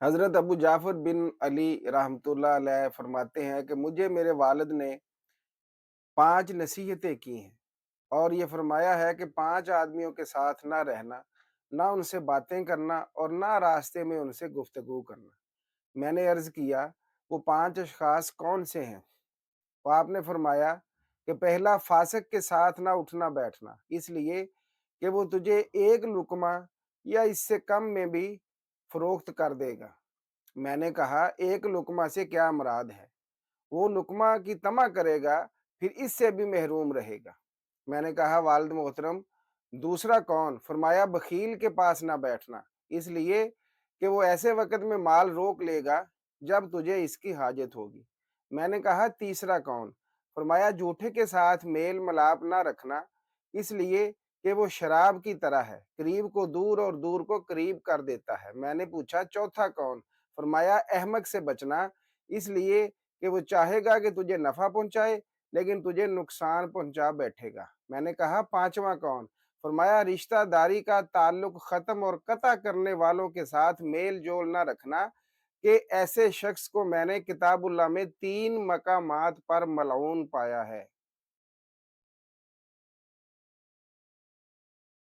حضرت ابو جعفر بن علی رحمتullah علیہ فرماتے ہیں کہ مجھے میرے والد نے 5 نصیحتیں کی ہیں اور یہ فرمایا ہے کہ 5 آدمیوں کے ساتھ نہ رہنا، نہ ان سے باتیں کرنا اور نہ راستے میں ان سے گفتگو کرنا۔ میں نے عرض کیا وہ 5 اشخاص کون سے ہیں؟ تو آپ نے فرمایا کہ پہلا فاسق کے ساتھ نہ اٹھنا بیٹھنا، اس لیے کہ وہ تجھے ایک لقمہ یا اس سے کم میں بھی فروخت کر دے گا۔ میں نے کہا ایک لقمہ سے کیا مراد ہے؟ وہ لقمہ کی طمع کرے گا پھر اس سے بھی محروم رہے گا۔ میں نے کہا والد محترم دوسرا کون؟ فرمایا بخیل کے پاس نہ بیٹھنا، اس لیے کہ وہ ایسے وقت میں مال روک لے گا جب تجھے اس کی حاجت ہوگی۔ میں نے کہا تیسرا کون؟ فرمایا جھوٹے کے ساتھ میل ملاپ نہ رکھنا، اس لیے کہ وہ شراب کی طرح ہے، قریب کو دور اور دور کو قریب کر دیتا ہے۔ میں نے پوچھا چوتھا کون؟ فرمایا احمق سے بچنا، اس لیے کہ وہ چاہے گا کہ تجھے نفع پہنچائے لیکن تجھے نقصان پہنچا بیٹھے گا۔ میں نے کہا پانچواں کون؟ فرمایا رشتہ داری کا تعلق ختم اور قطع کرنے والوں کے ساتھ میل جول نہ رکھنا، کہ ایسے شخص کو میں نے کتاب اللہ میں 3 مقامات پر ملعون پایا ہے۔